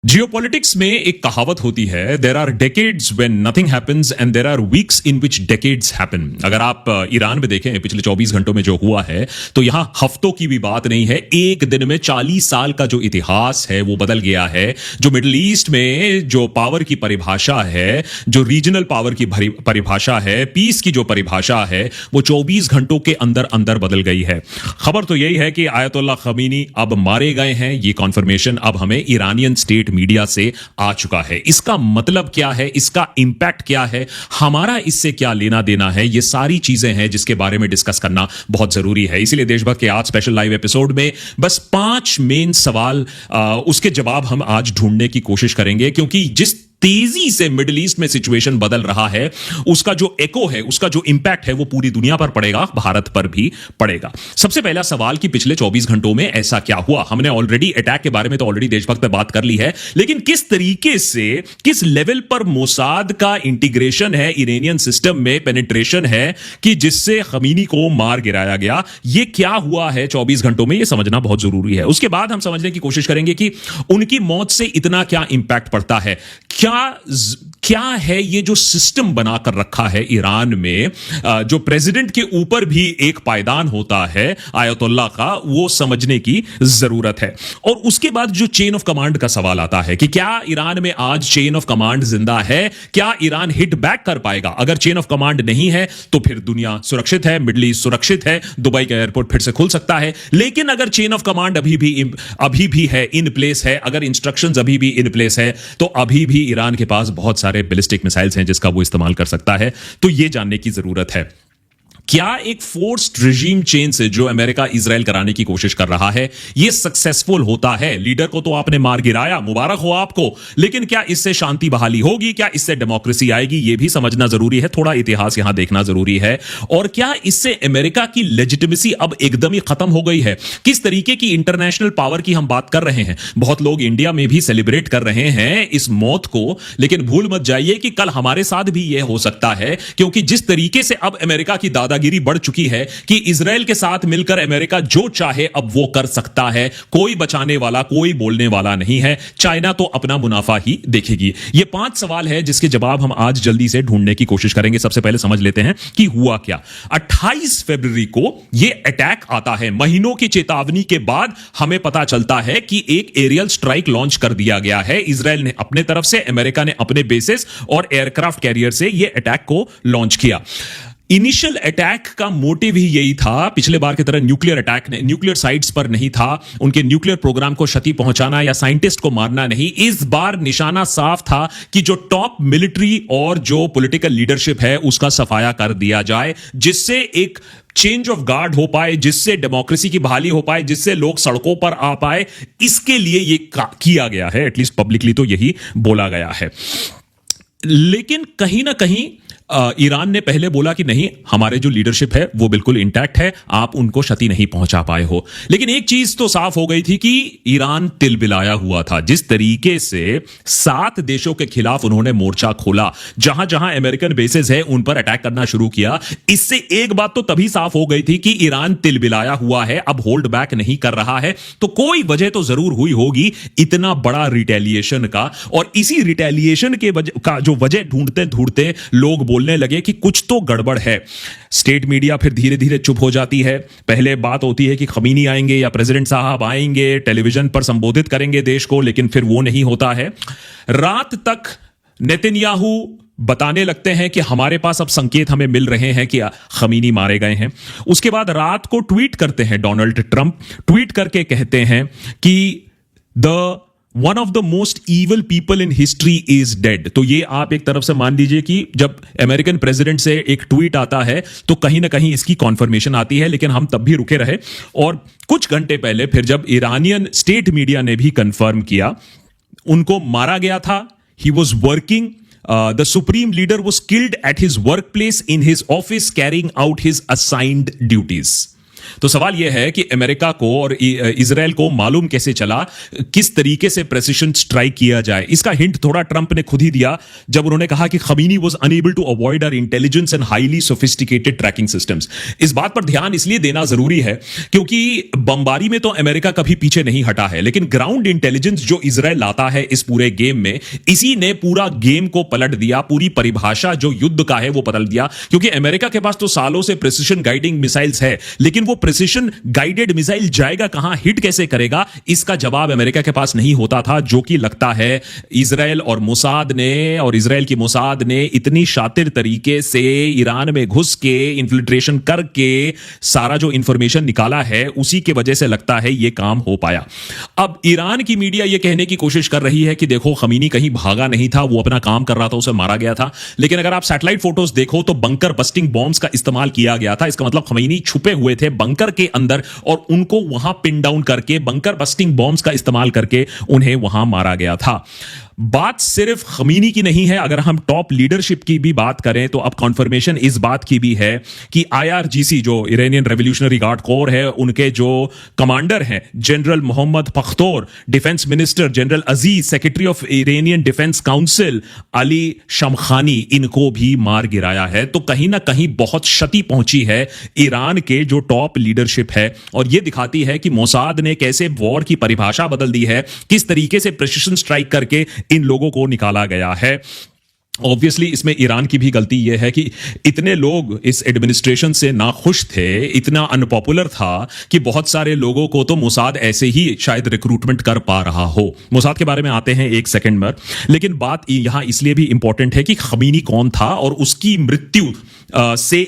Geopolitics में एक कहावत होती है, there are decades when nothing happens and there are weeks in which decades happen. अगर आप ईरान में देखें पिछले 24 घंटों में जो हुआ है, तो यहां हफ्तों की भी बात नहीं है, एक दिन में 40 साल का जो इतिहास है वो बदल गया है। जो मिडिल ईस्ट में जो पावर की परिभाषा है, जो रीजनल पावर की परिभाषा है, पीस की जो परिभाषा है, वो 24 घंटों के अंदर अंदर बदल गई है। खबर तो यही है कि आयतुल्लाह खमीनी अब मारे गए हैं। ये कॉन्फर्मेशन अब हमें ईरानियन स्टेट मीडिया से आ चुका है। इसका मतलब क्या है, इसका इंपैक्ट क्या है, हमारा इससे क्या लेना देना है, ये सारी चीजें हैं जिसके बारे में डिस्कस करना बहुत जरूरी है। इसीलिए देशभक्त के आज स्पेशल लाइव एपिसोड में बस 5 मेन सवाल, उसके जवाब हम आज ढूंढने की कोशिश करेंगे, क्योंकि जिस तेजी से मिडिल ईस्ट में सिचुएशन बदल रहा है, उसका जो एको है, उसका जो इंपैक्ट है, वो पूरी दुनिया पर पड़ेगा, भारत पर भी पड़ेगा। सबसे पहला सवाल कि पिछले 24 घंटों में ऐसा क्या हुआ। हमने ऑलरेडी अटैक के बारे में तो ऑलरेडी देशभक्त पे बात कर ली है, लेकिन किस तरीके से, किस लेवल पर मोसाद का इंटीग्रेशन है, ईरानियन सिस्टम में पेनिट्रेशन है कि जिससे खमीनी को मार गिराया गया, ये क्या हुआ है 24 घंटों में, ये समझना बहुत जरूरी है। उसके बाद हम समझने की कोशिश करेंगे कि उनकी मौत से इतना क्या इंपैक्ट पड़ता है, क्या है ये जो सिस्टम बनाकर रखा है ईरान में, जो प्रेसिडेंट के ऊपर भी एक पायदान होता है आयतुल्लाह का, वो समझने की जरूरत है। और उसके बाद जो चेन ऑफ कमांड का सवाल आता है कि क्या ईरान में आज चेन ऑफ कमांड जिंदा है, क्या ईरान हिट बैक कर पाएगा। अगर चेन ऑफ कमांड नहीं है तो फिर दुनिया सुरक्षित है, मिडिल ईस्ट सुरक्षित है, दुबई का एयरपोर्ट फिर से खुल सकता है। लेकिन अगर चेन ऑफ कमांड अभी भी है, इन प्लेस है, अगर इंस्ट्रक्शंस अभी भी इन प्लेस है, तो अभी भी ईरान के पास बहुत सारे बैलिस्टिक मिसाइल्स हैं जिसका वो इस्तेमाल कर सकता है। तो ये जानने की जरूरत है, क्या एक फोर्स्ड रिजीम चेंज से जो अमेरिका इजराइल कराने की कोशिश कर रहा है, यह सक्सेसफुल होता है। लीडर को तो आपने मार गिराया, मुबारक हो आपको, लेकिन क्या इससे शांति बहाली होगी, क्या इससे डेमोक्रेसी आएगी, यह भी समझना जरूरी है। थोड़ा इतिहास यहां देखना जरूरी है। और क्या इससे अमेरिका की लेजिटिमेसी अब एकदम ही खत्म हो गई है। किस तरीके की इंटरनेशनल पावर की हम बात कर रहे हैं। बहुत लोग इंडिया में भी सेलिब्रेट कर रहे हैं इस मौत को, लेकिन भूल मत जाइए कि कल हमारे साथ भी यह हो सकता है, क्योंकि जिस तरीके से अब अमेरिका की दादागिरी बढ़ चुकी है कि इजराइल के साथ मिलकर अमेरिका जो चाहे अब वो कर सकता है, कोई बचाने वाला, कोई बोलने वाला नहीं है। चाइना तो अपना मुनाफा ही देखेगी। ये 5 सवाल है जिसके जवाब हम आज जल्दी से ढूंढने की कोशिश करेंगे। सबसे पहले समझ लेते हैं कि हुआ क्या। 28 फरवरी को यह अटैक आता है। महीनों की चेतावनी के बाद हमें पता चलता है कि एक एरियल स्ट्राइक लॉन्च कर दिया गया है। इजराइल ने अपने तरफ से, अमेरिका ने अपने बेसिस और एयरक्राफ्ट कैरियर से यह अटैक को लॉन्च किया। इनिशियल अटैक का मोटिव ही यही था, पिछले बार की तरह न्यूक्लियर अटैक न्यूक्लियर साइट्स पर नहीं था, उनके न्यूक्लियर प्रोग्राम को क्षति पहुंचाना या साइंटिस्ट को मारना नहीं। इस बार निशाना साफ था कि जो टॉप मिलिट्री और जो पॉलिटिकल लीडरशिप है उसका सफाया कर दिया जाए, जिससे एक चेंज ऑफ गार्ड हो पाए, जिससे डेमोक्रेसी की बहाली हो पाए, जिससे लोग सड़कों पर आ पाए। इसके लिए यह किया गया है, एटलीस्ट पब्लिकली तो यही बोला गया है। लेकिन कहीं ना कहीं ईरान ने पहले बोला कि नहीं, हमारे जो लीडरशिप है वो बिल्कुल इंटैक्ट है, आप उनको क्षति नहीं पहुंचा पाए हो। लेकिन एक चीज तो साफ हो गई थी कि ईरान तिलबिलाया हुआ था। जिस तरीके से 7 देशों के खिलाफ उन्होंने मोर्चा खोला, जहां जहां अमेरिकन बेसेस है उन पर अटैक करना शुरू किया, इससे एक बात तो तभी साफ हो गई थी कि ईरान तिलबिलाया हुआ है, अब होल्ड बैक नहीं कर रहा है। तो कोई वजह तो जरूर हुई होगी इतना बड़ा रिटेलिएशन का। और इसी रिटेलिएशन का जो वजह ढूंढते ढूंढते लोग बोलने लगे कि कुछ तो गड़बड़ है। स्टेट मीडिया फिर धीरे धीरे चुप हो जाती है। पहले बात होती है कि खमीनी आएंगे या प्रेसिडेंट साहब आएंगे, टेलीविजन पर संबोधित करेंगे देश को, लेकिन फिर वो नहीं होता है। रात तक नेतन्याहू बताने लगते हैं कि हमारे पास अब संकेत हमें मिल रहे हैं कि खमीनी मारे गए हैं। उसके बाद रात को ट्वीट करते हैं डोनाल्ड ट्रंप, ट्वीट करके कहते हैं कि one of the most evil people in history is dead. तो ये आप एक तरफ से मान लीजिए कि जब अमेरिकन प्रेसिडेंट से एक ट्वीट आता है तो कहीं ना कहीं इसकी कॉन्फर्मेशन आती है, लेकिन हम तब भी रुके रहे। और कुछ घंटे पहले फिर जब ईरानियन स्टेट मीडिया ने भी कंफर्म किया, उनको मारा गया था। He was working, the supreme leader was killed at his work place in his office carrying out his assigned duties. तो सवाल यह है कि अमेरिका को और इजराइल को मालूम कैसे चला किस तरीके से प्रेसिशन स्ट्राइक किया जाए। इसका हिंट थोड़ा ट्रंप ने खुद ही दिया जब उन्होंने कहा कि Khamenei was unable to avoid our intelligence and highly sophisticated tracking systems. इस बात पर ध्यान इसलिए देना जरूरी है क्योंकि बमबारी में तो अमेरिका कभी पीछे नहीं हटा है, लेकिन ग्राउंड इंटेलिजेंस जो इजराइल लाता है इस पूरे गेम में, इसी ने पूरा गेम को पलट दिया। पूरी परिभाषा जो युद्ध का है वो बदल दिया, क्योंकि अमेरिका के पास तो सालों से प्रिसिशन गाइडिंग मिसाइल्स है, लेकिन वो प्रिसिशन गाइडेड मिसाइल जाएगा कहां, हिट कैसे करेगा, इसका जवाब अमेरिका के पास नहीं होता था। जो कि लगता है इजराइल और मोसाद ने और इजराइल की मोसाद ने इतनी शातिर तरीके से ईरान में घुस के इन्फिल्ट्रेशन करके सारा जो इंफॉर्मेशन निकाला है, उसी के वजह से लगता है यह काम हो पाया। अब ईरान की मीडिया यह कहने की कोशिश कर रही है कि देखो खमीनी कहीं भागा नहीं था, वो अपना काम कर रहा था, उसे मारा गया था। लेकिन अगर आप सैटेलाइट फोटोज देखो तो बंकर बस्टिंग बॉम्ब्स का इस्तेमाल किया गया था। इसका मतलब खमीनी छुपे हुए थे बंकर के अंदर और उनको वहां पिन डाउन करके बंकर बस्टिंग बॉम्ब्स का इस्तेमाल करके उन्हें वहां मारा गया था। बात सिर्फ खमीनी की नहीं है, अगर हम टॉप लीडरशिप की भी बात करें तो अब कॉन्फर्मेशन इस बात की भी है कि आईआरजीसी जो इरानियन रेवोल्यूशनरी गार्ड कोर है, उनके जो कमांडर हैं जनरल मोहम्मद पख्तौर, defence minister general Aziz, secretary of Iranian defence council Ali Shamkhani, इनको भी मार गिराया है। तो कहीं ना कहीं बहुत क्षति पहुंची है ईरान के जो टॉप लीडरशिप है, और यह दिखाती है कि मोसाद ने कैसे वॉर की परिभाषा बदल दी है, किस तरीके से प्रिसिशन स्ट्राइक करके इन लोगों को निकाला गया है। ऑब्वियसली इसमें ईरान की भी गलती यह है कि इतने लोग इस एडमिनिस्ट्रेशन से नाखुश थे, इतना अनपॉपुलर था कि बहुत सारे लोगों को तो मोसाद ऐसे ही शायद रिक्रूटमेंट कर पा रहा हो। मोसाद के बारे में आते हैं एक सेकंड में, लेकिन बात यहां इसलिए भी इंपॉर्टेंट है कि खमीनी कौन था और उसकी मृत्यु से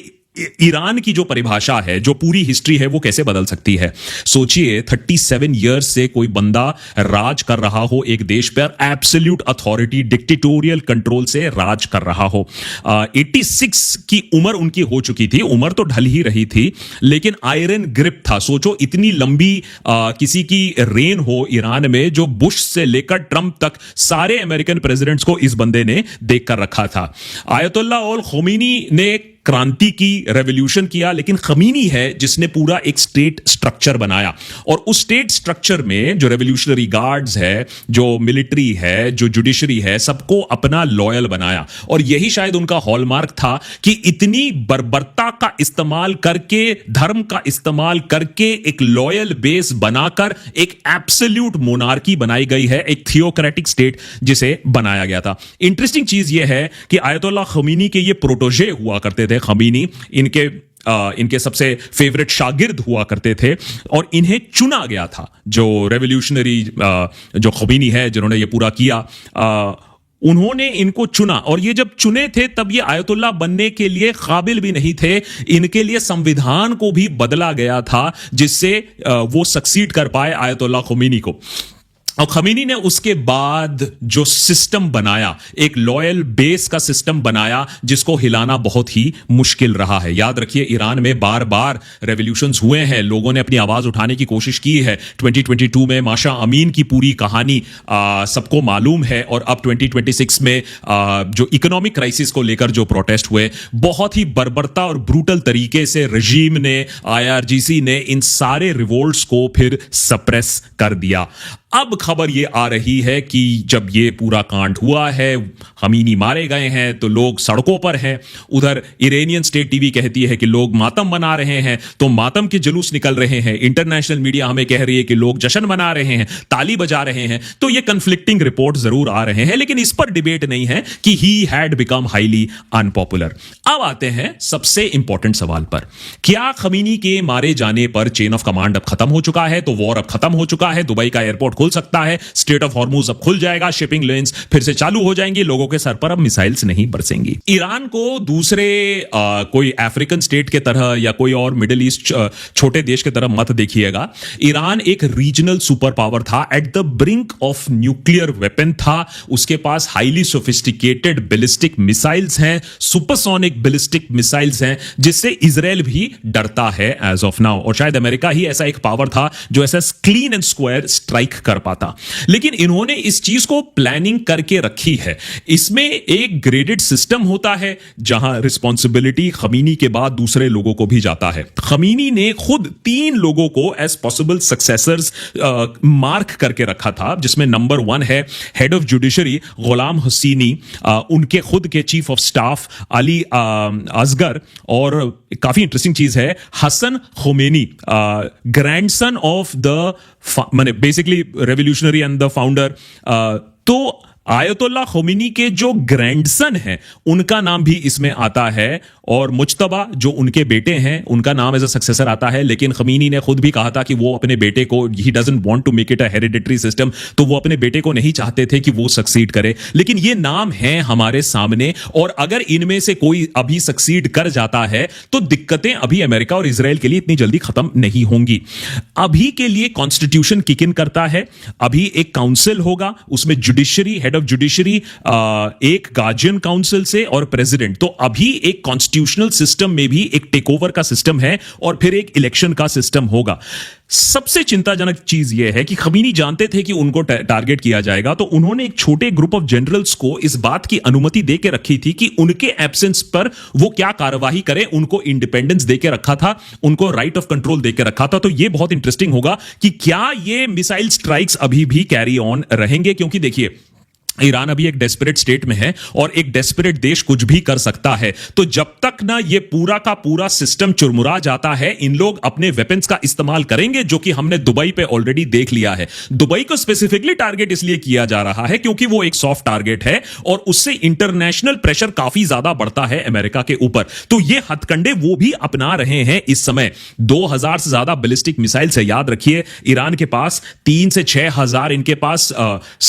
ईरान की जो परिभाषा है, जो पूरी हिस्ट्री है, वो कैसे बदल सकती है। सोचिए 37 इयर्स से कोई बंदा राज कर रहा हो एक देश पर, एब्सोल्यूट अथॉरिटी डिक्टेटोरियल कंट्रोल से राज कर रहा हो। 86 की उम्र उनकी हो चुकी थी, उम्र तो ढल ही रही थी, लेकिन आयरन ग्रिप था। सोचो इतनी लंबी किसी की रेन हो ईरान में, जो बुश से लेकर ट्रंप तक सारे अमेरिकन प्रेसिडेंट्स को इस बंदे ने देख कर रखा था। आयतुल्लाह और खोमेनी ने क्रांति की, रेवोल्यूशन किया, लेकिन खमीनी है जिसने पूरा एक स्टेट स्ट्रक्चर बनाया, और उस स्टेट स्ट्रक्चर में जो रेवोल्यूशनरी गार्ड्स है, जो मिलिट्री है, जो जुडिशरी है, सबको अपना लॉयल बनाया। और यही शायद उनका हॉलमार्क था कि इतनी बर्बरता का इस्तेमाल करके, धर्म का इस्तेमाल करके एक लॉयल बेस बनाकर एक एब्सोल्यूट मोनार्की बनाई गई है, एक थियोक्रेटिक स्टेट जिसे बनाया गया था। इंटरेस्टिंग चीज यह है कि आयतुल्लाह खमीनी के ये प्रोटोजे हुआ करते थे। खमीनी इनके सबसे फेवरेट शागिर्द हुआ करते थे, और इन्हें चुना गया था। जो रेवोल्यूशनरी जो खमीनी है जिन्होंने ये पूरा किया, उन्होंने इनको चुना, और ये जब चुने थे तब ये आयतुल्लाह बनने के लिए काबिल भी नहीं थे। इनके लिए संविधान को भी बदला गया था जिससे वो सक्सीड कर पाए आयतुल्लाह खमीनी को। और खमीनी ने उसके बाद जो सिस्टम बनाया, एक लॉयल बेस का सिस्टम बनाया, जिसको हिलाना बहुत ही मुश्किल रहा है। याद रखिए ईरान में बार बार रेवोल्यूशंस हुए हैं, लोगों ने अपनी आवाज उठाने की कोशिश की है। 2022 में माशा अमीन की पूरी कहानी सबको मालूम है, और अब 2026 में जो इकोनॉमिक क्राइसिस को लेकर जो प्रोटेस्ट हुए, बहुत ही बर्बरता और ब्रूटल तरीके से रजीम ने, आईआरजीसी ने इन सारे रिवोल्ट्स को फिर सप्रेस कर दिया। अब खबर यह आ रही है कि जब यह पूरा कांड हुआ है, खमीनी मारे गए हैं, तो लोग सड़कों पर हैं। उधर इरानियन स्टेट टीवी कहती है कि लोग मातम मना रहे हैं, तो मातम के जुलूस निकल रहे हैं। इंटरनेशनल मीडिया हमें कह रही है कि लोग जश्न मना रहे हैं, ताली बजा रहे हैं। तो ये कन्फ्लिक्टिंग रिपोर्ट जरूर आ रहे हैं, लेकिन इस पर डिबेट नहीं है कि he had become highly unpopular. अब आते हैं सबसे इंपॉर्टेंट सवाल पर, क्या खमीनी के मारे जाने पर चेन ऑफ कमांड अब खत्म हो चुका है? तो वॉर अब खत्म हो चुका है, दुबई का एयरपोर्ट खुल सकता है, स्ट्रेट ऑफ हॉर्मुज अब खुल जाएगा, शिपिंग लेन्स फिर से चालू हो जाएंगी, लोगों के सर पर अब मिसाइल्स नहीं बरसेंगी। ईरान को दूसरे कोई अफ्रीकन स्टेट के तरह या कोई और मिडिल ईस्ट छोटे देश के तरह मत देखिएगा। ईरान एक रीजनल सुपर पावर था, at the brink of nuclear weapon था। उसके पास हाईली सोफिस्टिकेटेड बैलिस्टिक मिसाइल्स हैं, सुपरसोनिक बैलिस्टिक मिसाइल्स हैं, जिससे इजराइल भी डरता है एज ऑफ नाउ। और शायद अमेरिका ही ऐसा एक पावर था जो ऐसा क्लीन एंड स्क्वायर स्ट्राइक कर पाता। लेकिन इन्होंने इस चीज को प्लानिंग करके रखी है। इसमें एक ग्रेडेड सिस्टम होता है जहां रिस्पॉन्सिबिलिटी खमीनी के बाद दूसरे लोगों को भी जाता है। खमीनी ने खुद 3 लोगों को एज पॉसिबल सक्सेसर्स मार्क करके रखा था, जिसमें नंबर 1 है head of judiciary Gholam Hosseini, उनके खुद के chief of staff Ali Asghar, और काफी इंटरेस्टिंग चीज है Hassan Khomeini, grandson of the माने basically revolutionary and the founder. तो आयतुल्लाह खोमेनी के जो ग्रैंडसन हैं उनका नाम भी इसमें आता है, और मुज्तबा जो उनके बेटे हैं उनका नाम एज अ सक्सेसर आता है। लेकिन खमीनी ने खुद भी कहा था कि वो अपने बेटे को, he doesn't want to make it a hereditary system, तो वो अपने बेटे को नहीं चाहते थे कि वो सक्सीड करे। लेकिन ये नाम है हमारे सामने, और अगर इनमें से कोई अभी सक्सीड कर जाता है तो दिक्कतें अभी अमेरिका और इजराइल के लिए इतनी जल्दी खत्म नहीं होंगी। अभी के लिए कॉन्स्टिट्यूशन किक इन करता है, अभी एक काउंसिल होगा, उसमें जुडिशरी, हेड ऑफ जुडिशरी, एक गार्जियन काउंसिल से, और प्रेसिडेंट। तो अभी एक कॉन्स्टिट्यूशनल सिस्टम में भी एक टेक ओवर का सिस्टम है, और फिर एक इलेक्शन का सिस्टम होगा। सबसे चिंताजनक चीज यह है कि खमीनी जानते थे कि उनको टारगेट किया जाएगा, तो उन्होंने एक छोटे ग्रुप ऑफ जनरल्स को इस बात की अनुमति दे के रखी थी कि उनके एब्सेंस पर वो क्या कार्यवाही करें। उनको इंडिपेंडेंस दे के रखा था, उनको राइट ऑफ कंट्रोल दे के रखा था। तो ये बहुत इंटरेस्टिंग होगा कि क्या ये मिसाइल स्ट्राइक्स अभी भी कैरी ऑन रहेंगे, क्योंकि देखिए ईरान अभी एक डेस्परेट स्टेट में है, और एक डेस्परेट देश कुछ भी कर सकता है। तो जब तक ना ये पूरा का पूरा सिस्टम चुरमुरा जाता है, इन लोग अपने वेपन्स का इस्तेमाल करेंगे, जो कि हमने दुबई पे ऑलरेडी देख लिया है। दुबई को स्पेसिफिकली टारगेट इसलिए किया जा रहा है क्योंकि वो एक सॉफ्ट टारगेट है, और उससे इंटरनेशनल प्रेशर काफी ज्यादा बढ़ता है अमेरिका के ऊपर। तो ये हथकंडे वो भी अपना रहे हैं इस समय। 2000 से ज्यादा बैलिस्टिक मिसाइल से, याद रखिए ईरान के पास 3 से 6 हजार इनके पास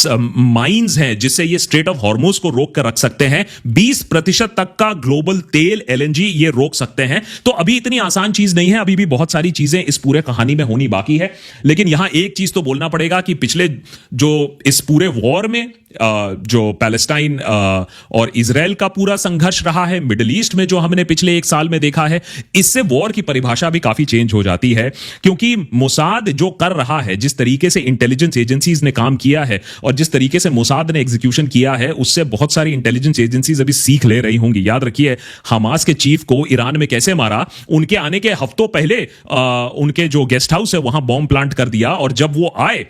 माइंस हैं, जिससे ये स्ट्रेट ऑफ हॉर्मुज को रोक कर रख सकते हैं। 20% तक का ग्लोबल तेल, एलएनजी, ये रोक सकते हैं। तो अभी इतनी आसान चीज नहीं है, अभी भी बहुत सारी चीजें इस पूरे कहानी में होनी बाकी है। लेकिन यहां एक चीज तो बोलना पड़ेगा कि पिछले जो इस पूरे वॉर में जो पैलेस्टाइन और इजराइल का पूरा संघर्ष रहा है, मिडिल ईस्ट में जो हमने पिछले 1 साल में देखा है, इससे वॉर की परिभाषा भी काफी चेंज हो जाती है। क्योंकि मोसाद जो कर रहा है, जिस तरीके से इंटेलिजेंस एजेंसीज ने काम किया है, और जिस तरीके से मोसाद ने एग्जीक्यूशन किया है, उससे बहुत सारी इंटेलिजेंस एजेंसीज अभी सीख ले रही होंगी। याद रखिए हमास के चीफ को ईरान में कैसे मारा, उनके आने के हफ्तों पहले उनके जो गेस्ट हाउस है वहां बॉम्ब प्लांट कर दिया, और जब वो आए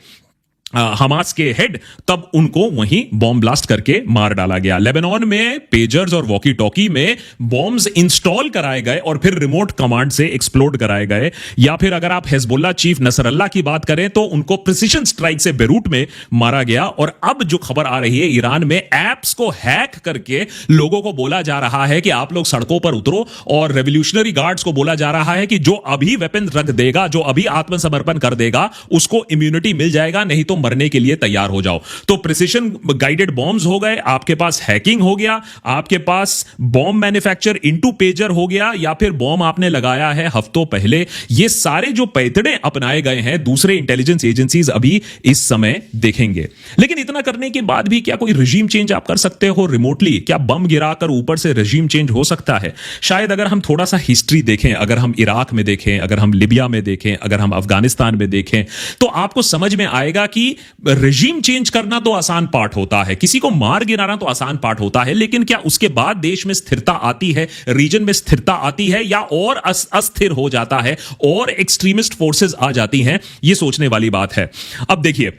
हमास के हेड, तब उनको वहीं बॉम्ब ब्लास्ट करके मार डाला गया। लेबनान में पेजर्स और वॉकी टॉकी में बॉम्ब्स इंस्टॉल कराए गए और फिर रिमोट कमांड से एक्सप्लोड कराए गए। या फिर अगर आप हिजबुल्लाह चीफ नसरल्लाह की बात करें तो उनको प्रिसिशन स्ट्राइक से बेरूट में मारा गया। और अब जो खबर आ रही है, ईरान में एप्स को हैक करके लोगों को बोला जा रहा है कि आप लोग सड़कों पर उतरो, और रेवोल्यूशनरी गार्ड्स को बोला जा रहा है कि जो अभी वेपन रख देगा, जो अभी आत्मसमर्पण कर देगा, उसको इम्यूनिटी मिल जाएगा, नहीं तो मरने के लिए तैयार हो जाओ। तो प्रिसिशन गाइडेड बॉम्ब्स हो गए, आपके पास हैकिंग हो गया, आपके पास बॉम्ब मैन्युफैक्चर इनटू पेजर हो गया, या फिर बॉम्ब आपने लगाया है हफ्तों पहले। ये सारे जो पैतड़े अपनाए गए हैं दूसरे इंटेलिजेंस एजेंसीज अभी इस समय देखेंगे। लेकिन इतना करने के बाद भी क्या कोई रिजीम चेंज आप कर सकते हो रिमोटली? क्या बम गिराकर ऊपर से रिजीम चेंज हो सकता है? शायद अगर हम थोड़ा सा हिस्ट्री देखें, अगर हम इराक में देखें, अगर हम लिबिया में देखें, अगर हम अफगानिस्तान में देखें, तो आपको समझ में आएगा कि रिजीम चेंज करना तो आसान पार्ट होता है, किसी को मार गिराना तो आसान पार्ट होता है, लेकिन क्या उसके बाद देश में स्थिरता आती है, रीजन में स्थिरता आती है, या और अस्थिर हो जाता है और एक्सट्रीमिस्ट फोर्सेस आ जाती हैं? यह सोचने वाली बात है। अब देखिए,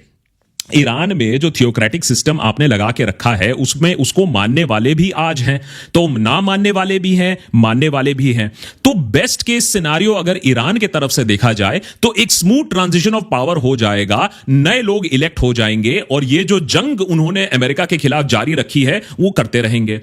ईरान में जो थियोक्रेटिक सिस्टम आपने लगा के रखा है, उसमें उसको मानने वाले भी आज हैं, तो ना मानने वाले भी हैं, मानने वाले भी हैं। तो बेस्ट केस सिनारियो अगर ईरान के तरफ से देखा जाए तो एक स्मूथ ट्रांजिशन ऑफ पावर हो जाएगा, नए लोग इलेक्ट हो जाएंगे, और ये जो जंग उन्होंने अमेरिका के खिलाफ जारी रखी है वो करते रहेंगे।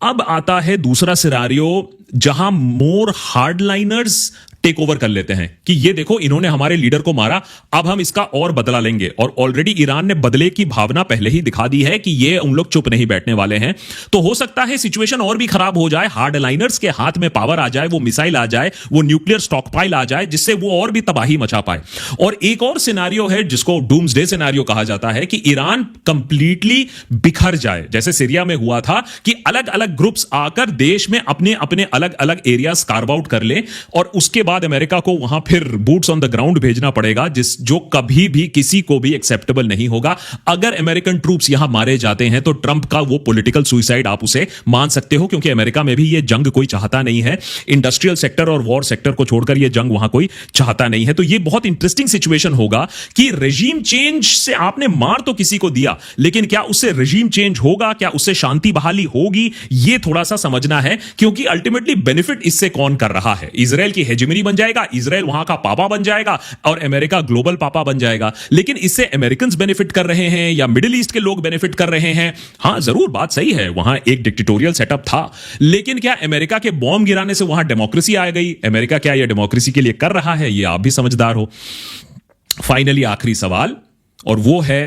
अब आता है दूसरा सिनारियो, जहां मोर हार्डलाइनर्स टेक ओवर कर लेते हैं कि ये देखो इन्होंने हमारे लीडर को मारा, अब हम इसका और बदला लेंगे। और ऑलरेडी ईरान ने बदले की भावना पहले ही दिखा दी है कि ये उन लोग चुप नहीं बैठने वाले हैं। तो हो सकता है सिचुएशन और भी खराब हो जाए, हार्ड लाइनर्स के हाथ में पावर आ जाए, वो मिसाइल आ जाए, वो न्यूक्लियर स्टॉकपाइल आ जाए, जिससे वो और भी तबाही मचा पाए। और एक और सिनारियो है जिसको डूम्सडे सिनारियो कहा जाता है, कि ईरान कंप्लीटली बिखर जाए, जैसे सीरिया में हुआ था कि अलग अलग ग्रुप्स आकर देश में अपने अपने अलग अलग एरियाज कार्व आउट कर ले, और उसके बाद अमेरिका को वहां फिर बूट्स ऑन द ग्राउंड भेजना पड़ेगा, जो कभी भी किसी को भी एक्सेप्टेबल नहीं होगा। अगर अमेरिकन ट्रूप्स यहां मारे जाते हैं तो ट्रंप का वो पॉलिटिकल सुइसाइड आप उसे मान सकते हो, क्योंकि अमेरिका में भी ये जंग कोई चाहता नहीं है। इंडस्ट्रियल सेक्टर और वॉर सेक्टर को छोड़कर ये जंग वहां कोई चाहता नहीं है। तो ये बहुत इंटरेस्टिंग सिचुएशन होगा कि रेजिम चेंज से आपने मार तो किसी को दिया, लेकिन क्या उससे रेजिम चेंज होगा, क्या उससे शांति बहाली होगी, ये थोड़ा सा समझना है, क्योंकि अल्टीमेटली बेनिफिट इससे कौन कर रहा है। इजराइल की हेजेमनी बन जाएगा, इजराइल वहां का पापा बन जाएगा और अमेरिका ग्लोबल पापा बन जाएगा। लेकिन इससे अमेरिकन बेनिफिट कर रहे हैं या मिडिल ईस्ट के लोग बेनिफिट कर रहे हैं? हां, जरूर बात सही है, वहां एक डिक्टेटोरियल सेटअप था, लेकिन क्या अमेरिका के बॉम्ब गिराने से वहां डेमोक्रेसी आ गई? अमेरिका क्या यह डेमोक्रेसी के लिए कर रहा है? यह आप भी समझदार हो। फाइनली आखिरी सवाल, और वो है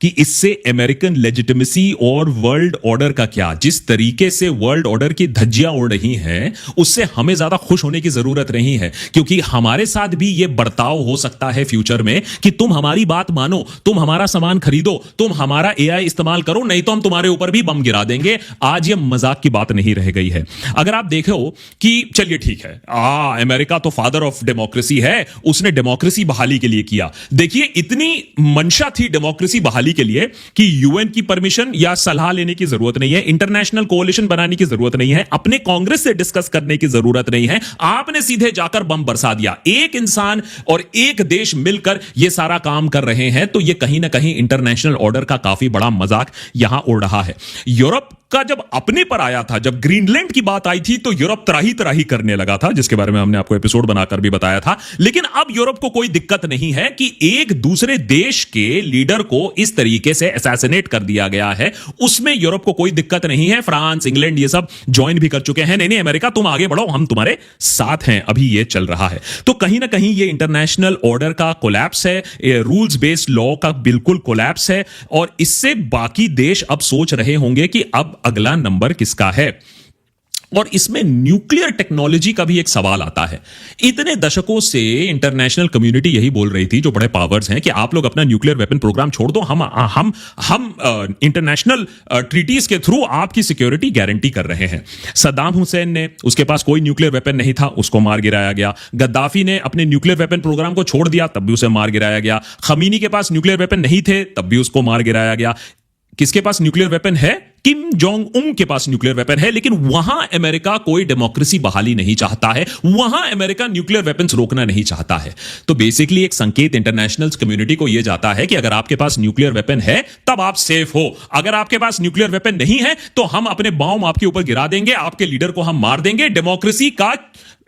कि इससे अमेरिकन लेजिटिमेसी और वर्ल्ड ऑर्डर का क्या? जिस तरीके से वर्ल्ड ऑर्डर की धज्जियां उड़ रही हैं, उससे हमें ज्यादा खुश होने की जरूरत नहीं है, क्योंकि हमारे साथ भी यह बर्ताव हो सकता है फ्यूचर में कि तुम हमारी बात मानो, तुम हमारा सामान खरीदो, तुम हमारा एआई इस्तेमाल करो, नहीं तो हम तुम्हारे ऊपर भी बम गिरा देंगे। आज यह मजाक की बात नहीं रह गई है। अगर आप देखो कि चलिए ठीक है, अमेरिका तो फादर ऑफ डेमोक्रेसी है, उसने डेमोक्रेसी बहाली के लिए किया। देखिए, इतनी मंशा थी डेमोक्रेसी बहाली के लिए कि यूएन की परमिशन या सलाह लेने की जरूरत नहीं है, इंटरनेशनल कोalition बनाने की जरूरत नहीं है, अपने कांग्रेस से डिस्कस करने की जरूरत नहीं है। आपने सीधे जाकर बम बरसा दिया। एक इंसान और एक देश मिलकर यह सारा काम कर रहे हैं, तो यह कहीं ना कहीं इंटरनेशनल ऑर्डर का काफी बड़ा मजाक यहां उड़ रहा है। यूरोप का जब अपने पर आया था, जब ग्रीनलैंड की बात आई थी, तो यूरोप त्राही त्राही करने लगा था, जिसके बारे में हमने आपको एपिसोड बनाकर भी बताया था। लेकिन अब यूरोप को कोई दिक्कत नहीं है कि एक दूसरे देश के लीडर को इस तरीके से असैसिनेट कर दिया गया है, उसमें यूरोप को कोई दिक्कत नहीं है। फ्रांस, इंग्लैंड ये सब ज्वाइन भी कर चुके हैं। नहीं अमेरिका, तुम आगे बढ़ो, हम तुम्हारे साथ हैं। अभी ये चल रहा है। तो कहीं ना कहीं ये इंटरनेशनल ऑर्डर का कोलैप्स है, रूल्स बेस्ड लॉ का बिल्कुल कोलैप्स है, और इससे बाकी देश अब सोच रहे होंगे कि अब अगला नंबर किसका है। और इसमें न्यूक्लियर टेक्नोलॉजी का भी एक सवाल आता है। इतने दशकों से इंटरनेशनल कम्युनिटी यही बोल रही थी, जो बड़े पावर्स हैं, कि आप लोग अपना न्यूक्लियर वेपन प्रोग्राम छोड़ दो, हम इंटरनेशनल ट्रीटीज के थ्रू आपकी सिक्योरिटी गारंटी कर रहे हैं। सद्दाम हुसैन ने, उसके पास कोई न्यूक्लियर वेपन नहीं था, उसको मार गिराया गया। गद्दाफी ने अपने न्यूक्लियर वेपन प्रोग्राम को छोड़ दिया, तब भी उसे मार गिराया गया। खमीनी के पास न्यूक्लियर वेपन नहीं थे, तब भी उसको मार गिराया गया। किसके पास न्यूक्लियर वेपन है? किम जोंग उन के पास न्यूक्लियर वेपन है, लेकिन वहां अमेरिका कोई डेमोक्रेसी बहाली नहीं चाहता है, वहां अमेरिका न्यूक्लियर वेपन्स रोकना नहीं चाहता है। तो बेसिकली एक संकेत इंटरनेशनल कम्युनिटी को यह जाता है कि अगर आपके पास न्यूक्लियर वेपन है तब आप सेफ हो, अगर आपके पास न्यूक्लियर वेपन नहीं है तो हम अपने बॉम्ब आपके ऊपर गिरा देंगे, आपके लीडर को हम मार देंगे। डेमोक्रेसी का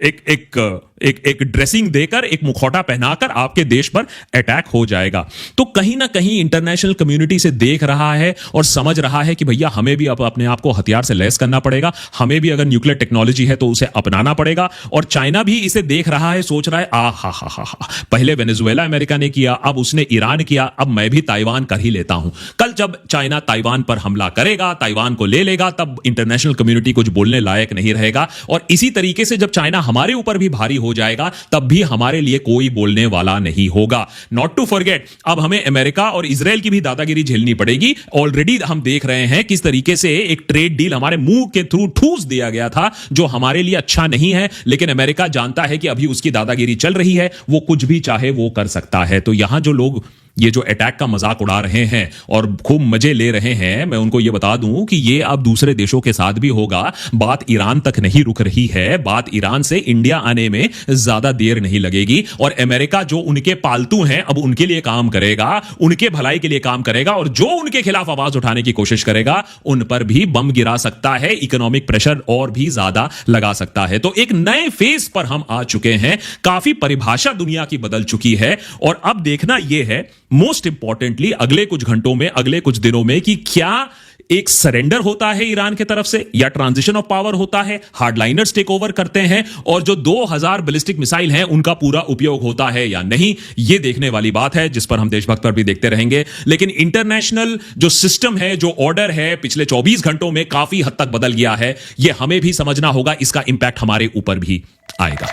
एक ड्रेसिंग देकर, एक मुखौटा पहनाकर आपके देश पर अटैक हो जाएगा। तो कहीं ना कहीं इंटरनेशनल कम्युनिटी से देख रहा है और समझ रहा है कि भैया हमें भी अपने आप को हथियार से लैस करना पड़ेगा, हमें भी अगर न्यूक्लियर टेक्नोलॉजी है तो उसे अपनाना पड़ेगा। और चाइना भी इसे देख रहा है, सोच रहा है पहले वेनेजुएला अमेरिका ने किया, अब उसने ईरान किया, अब मैं भी ताइवान कर ही लेता हूं। कल जब चाइना ताइवान पर हमला करेगा, ताइवान को ले लेगा, तब इंटरनेशनल कम्युनिटी कुछ बोलने लायक नहीं रहेगा। और इसी तरीके से जब चाइना हमारे ऊपर भी भारी हो जाएगा, तब भी हमारे लिए कोई बोलने वाला नहीं होगा। नॉट टू फॉरगेट, अब हमें अमेरिका और इजराइल की भी दादागिरी झेलनी पड़ेगी। ऑलरेडी हम देख रहे हैं किस तरीके से एक ट्रेड डील हमारे मुंह के थ्रू ठूस दिया गया था, जो हमारे लिए अच्छा नहीं है। लेकिन अमेरिका जानता है कि अभी उसकी दादागिरी चल रही है, वो कुछ भी चाहे वो कर सकता है। तो यहां जो लोग ये जो अटैक का मजाक उड़ा रहे हैं और खूब मजे ले रहे हैं, मैं उनको ये बता दूं कि ये अब दूसरे देशों के साथ भी होगा। बात ईरान तक नहीं रुक रही है, बात ईरान से इंडिया आने में ज्यादा देर नहीं लगेगी। और अमेरिका जो उनके पालतू हैं, अब उनके लिए काम करेगा, उनके भलाई के लिए काम करेगा, और जो उनके खिलाफ आवाज उठाने की कोशिश करेगा उन पर भी बम गिरा सकता है, इकोनॉमिक प्रेशर और भी ज्यादा लगा सकता है। तो एक नए फेज पर हम आ चुके हैं, काफी परिभाषा दुनिया की बदल चुकी है। और अब देखना यह है मोस्ट इंपॉर्टेंटली अगले कुछ घंटों में, अगले कुछ दिनों में, कि क्या एक सरेंडर होता है ईरान की तरफ से या ट्रांजिशन ऑफ पावर होता है, हार्डलाइनर्स टेक ओवर करते हैं और जो 2000 बैलिस्टिक मिसाइल हैं उनका पूरा उपयोग होता है या नहीं। यह देखने वाली बात है, जिस पर हम देशभक्त पर भी देखते रहेंगे। लेकिन इंटरनेशनल जो सिस्टम है, जो ऑर्डर है, पिछले 24 घंटों में काफी हद तक बदल गया है। यह हमें भी समझना होगा, इसका इंपैक्ट हमारे ऊपर भी आएगा।